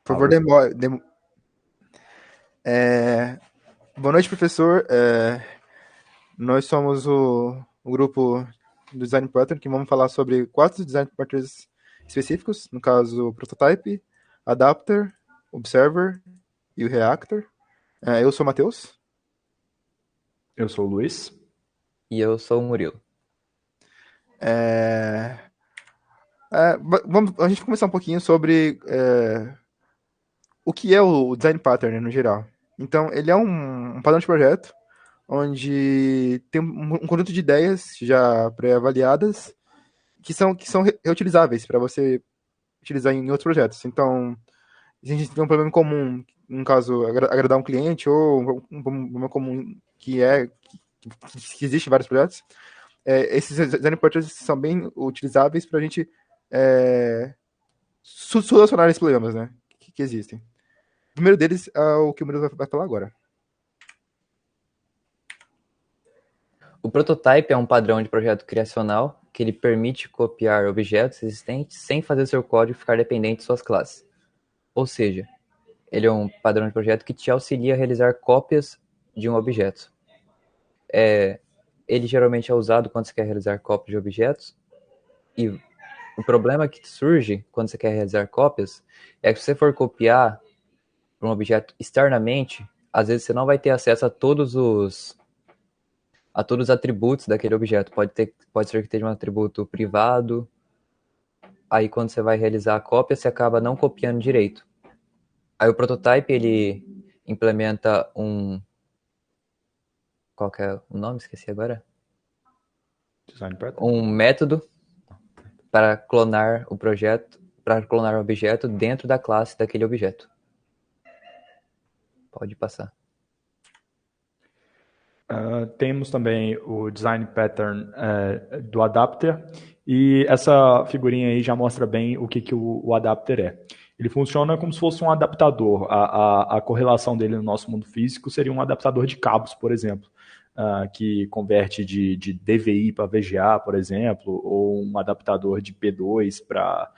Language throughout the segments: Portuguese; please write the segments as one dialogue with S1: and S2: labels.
S1: Por favor, boa noite, professor. Nós somos o grupo do Design Pattern, que vamos falar sobre 4 Design Patterns específicos, no caso, Prototype, Adapter, Observer e o Reactor. Eu sou o Matheus.
S2: Eu sou o Luiz.
S3: E eu sou o Murilo.
S1: A gente vai começar um pouquinho sobre o que é o Design Pattern, né, no geral. Então, ele é um padrão de projeto onde tem um conjunto de ideias já pré-avaliadas que são reutilizáveis para você utilizar em outros projetos. Então, se a gente tem um problema comum, no caso, agradar um cliente, ou um problema comum que existe em vários projetos, esses design patterns são bem utilizáveis para a gente solucionar esses problemas, né, que existem. O primeiro deles é o que o Murilo vai falar agora.
S3: O prototype é um padrão de projeto criacional que ele permite copiar objetos existentes sem fazer seu código ficar dependente de suas classes. Ou seja, ele é um padrão de projeto que te auxilia a realizar cópias de um objeto. Ele geralmente é usado quando você quer realizar cópias de objetos, e o problema que surge quando você quer realizar cópias é que se você for copiar um objeto externamente, às vezes você não vai ter acesso a todos os atributos daquele objeto. Pode ser que esteja um atributo privado. Aí quando você vai realizar a cópia, você acaba não copiando direito. Aí o prototype, ele implementa qual que é o nome? Esqueci agora.
S2: Design Pattern.
S3: Um método para clonar o objeto dentro da classe daquele objeto. Pode passar.
S2: Temos também o Design Pattern do Adapter, e essa figurinha aí já mostra bem o que o Adapter é. Ele funciona como se fosse um adaptador. A correlação dele no nosso mundo físico seria um adaptador de cabos, por exemplo, que converte de DVI para VGA, por exemplo, ou um adaptador de P2 para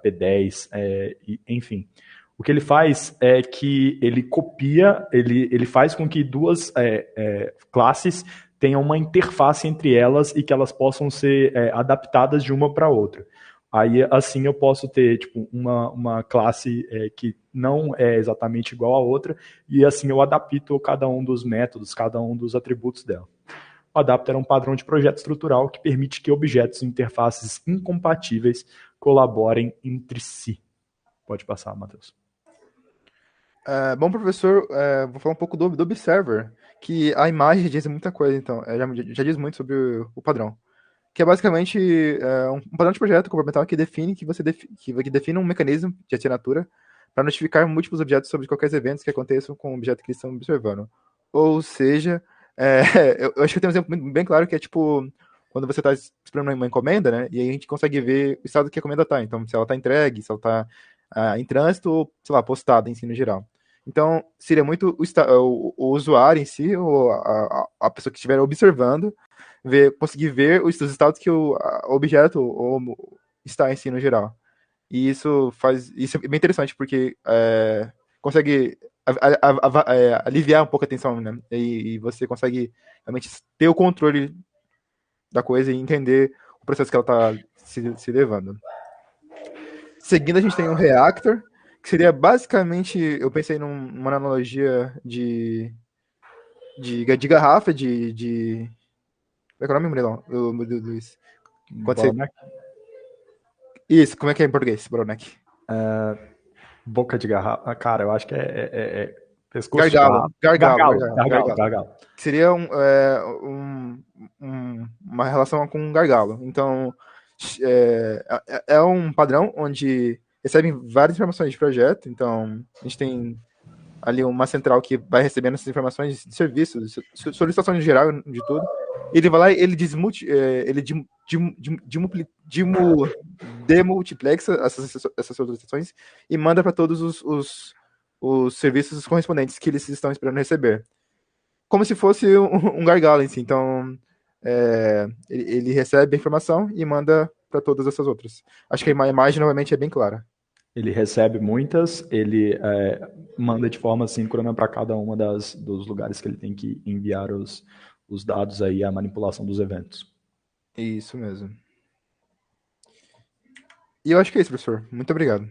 S2: P10, enfim. O que ele faz é que ele copia, ele faz com que duas classes tenham uma interface entre elas e que elas possam ser adaptadas de uma para outra. Aí, assim, eu posso ter tipo, uma classe que não é exatamente igual à outra, e assim eu adapto cada um dos métodos, cada um dos atributos dela. O Adapter é um padrão de projeto estrutural que permite que objetos e interfaces incompatíveis colaborem entre si. Pode passar, Matheus.
S1: Bom, professor, vou falar um pouco do Observer, que a imagem diz muita coisa, então, já diz muito sobre o padrão. Que é basicamente um padrão de projeto complementar que define que define um mecanismo de assinatura para notificar múltiplos objetos sobre qualquer evento que aconteçam com o objeto que eles estão observando. Ou seja, eu acho que eu tenho um exemplo bem claro que é tipo quando você está esperando uma encomenda, né? E aí a gente consegue ver o estado que a encomenda está. Então, se ela está entregue, se ela está em trânsito ou, sei lá, postada em si no geral. Então, seria muito o usuário em si, ou a pessoa que estiver observando, conseguir ver os estados que o objeto está em si no geral. E isso é bem interessante, porque consegue aliviar um pouco a tensão, né? E você consegue realmente ter o controle da coisa e entender o processo que ela está se levando. Seguindo, a gente tem o Reactor, que seria basicamente, eu pensei numa analogia de garrafa, como é que é o nome, Murilão? Luiz?
S2: Bottleneck?
S1: Isso, como é que é em português, bottleneck?
S2: Boca de garrafa. Cara, eu acho que pescoço de
S1: gargalo.
S2: Gargalo.
S1: Que seria uma relação com um gargalo. Então, é um padrão onde recebem várias informações de projeto. Então, a gente tem ali uma central que vai recebendo essas informações de serviços, solicitações em geral, de tudo. Ele vai lá e ele demultiplexa essas solicitações e manda para todos os serviços correspondentes que eles estão esperando receber. Como se fosse um gargalo em si. Então, ele recebe a informação e manda para todas essas outras. Acho que a imagem, novamente, é bem clara.
S2: Ele recebe muitas, ele manda de forma síncrona para cada uma dos lugares que ele tem que enviar os dados aí, a manipulação dos eventos.
S1: Isso mesmo. E eu acho que é isso, professor. Muito obrigado.